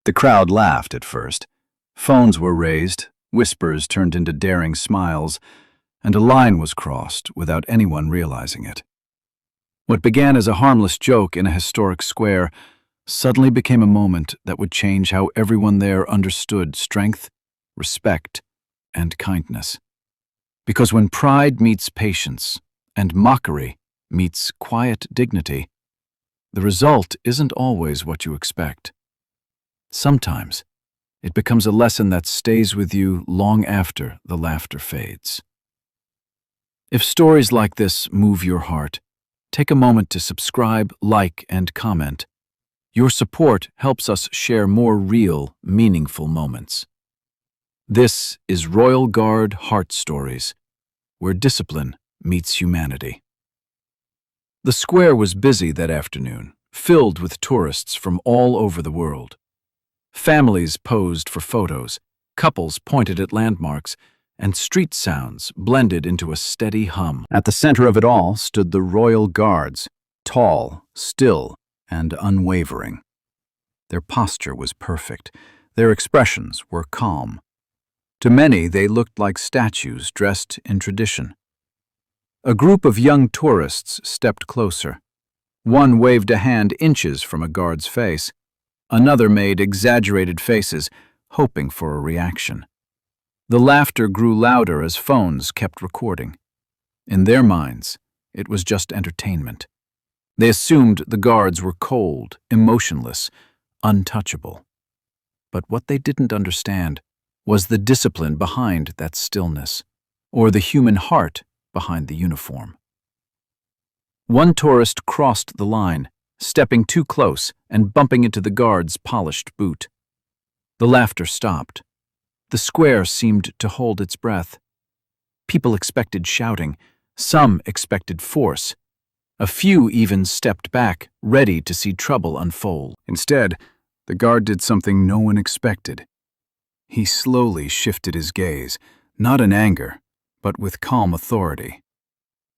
The crowd laughed at first. Phones were raised, whispers turned into daring smiles, and a line was crossed without anyone realizing it. What began as a harmless joke in a historic square suddenly became a moment that would change how everyone there understood strength, respect, and kindness. Because when pride meets patience and mockery meets quiet dignity, the result isn't always what you expect. Sometimes it becomes a lesson that stays with you long after the laughter fades. If stories like this move your heart, take a moment to subscribe, like, and comment. Your support helps us share more real, meaningful moments. This is Royal Guard Heart Stories, where discipline meets humanity. The square was busy that afternoon, filled with tourists from all over the world. Families posed for photos, couples pointed at landmarks, and street sounds blended into a steady hum. At the center of it all stood the Royal Guards, tall, still, and unwavering. Their posture was perfect. Their expressions were calm. To many, they looked like statues dressed in tradition. A group of young tourists stepped closer. One waved a hand inches from a guard's face. Another made exaggerated faces, hoping for a reaction. The laughter grew louder as phones kept recording. In their minds, it was just entertainment. They assumed the guards were cold, emotionless, untouchable. But what they didn't understand was the discipline behind that stillness, or the human heart behind the uniform. One tourist crossed the line, stepping too close and bumping into the guard's polished boot. The laughter stopped. The square seemed to hold its breath. People expected shouting. Some expected force. A few even stepped back, ready to see trouble unfold. Instead, the guard did something no one expected. He slowly shifted his gaze, not in anger, but with calm authority.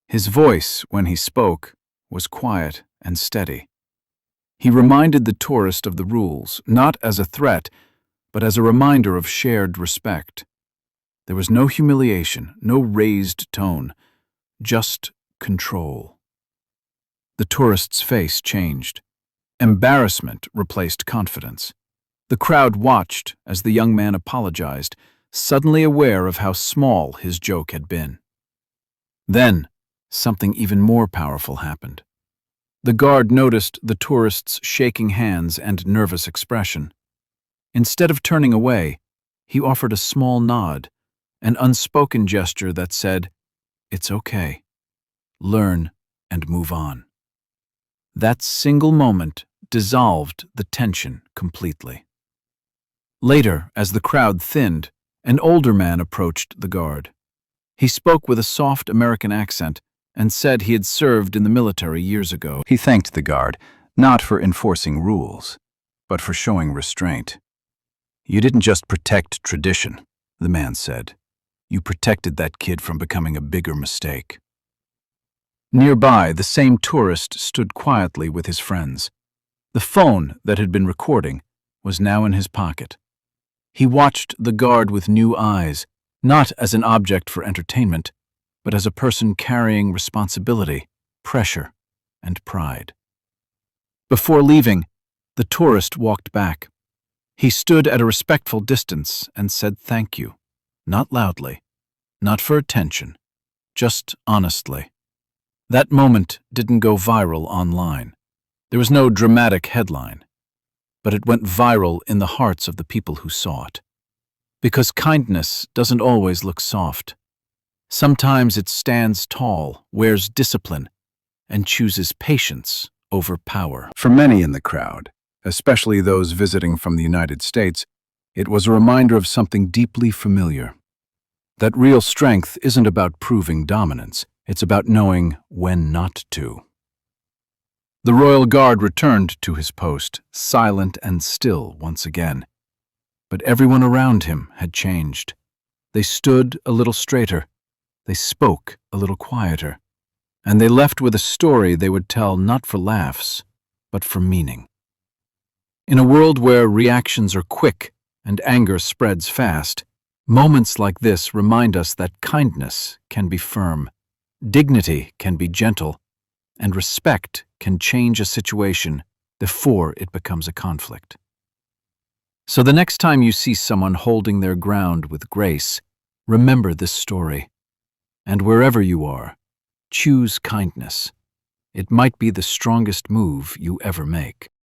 His voice, when he spoke, was quiet and steady. He reminded the tourist of the rules, not as a threat, but as a reminder of shared respect. There was no humiliation, no raised tone, just control. The tourist's face changed. Embarrassment replaced confidence. The crowd watched as the young man apologized, suddenly aware of how small his joke had been. Then, something even more powerful happened. The guard noticed the tourist's shaking hands and nervous expression. Instead of turning away, he offered a small nod, an unspoken gesture that said, "It's okay. Learn and move on." That single moment dissolved the tension completely. Later, as the crowd thinned, an older man approached the guard. He spoke with a soft American accent and said he had served in the military years ago. He thanked the guard, not for enforcing rules, but for showing restraint. "You didn't just protect tradition," the man said. "You protected that kid from becoming a bigger mistake." Nearby, the same tourist stood quietly with his friends. The phone that had been recording was now in his pocket. He watched the guard with new eyes, not as an object for entertainment, but as a person carrying responsibility, pressure, and pride. Before leaving, the tourist walked back. He stood at a respectful distance and said thank you, not loudly, not for attention, just honestly. That moment didn't go viral online. There was no dramatic headline, but it went viral in the hearts of the people who saw it. Because kindness doesn't always look soft. Sometimes it stands tall, wears discipline, and chooses patience over power. For many in the crowd, especially those visiting from the United States, it was a reminder of something deeply familiar. That real strength isn't about proving dominance, it's about knowing when not to. The Royal Guard returned to his post, silent and still once again. But everyone around him had changed. They stood a little straighter, they spoke a little quieter, and they left with a story they would tell not for laughs, but for meaning. In a world where reactions are quick and anger spreads fast, moments like this remind us that kindness can be firm, dignity can be gentle, and respect can change a situation before it becomes a conflict. So the next time you see someone holding their ground with grace, remember this story. And wherever you are, choose kindness. It might be the strongest move you ever make.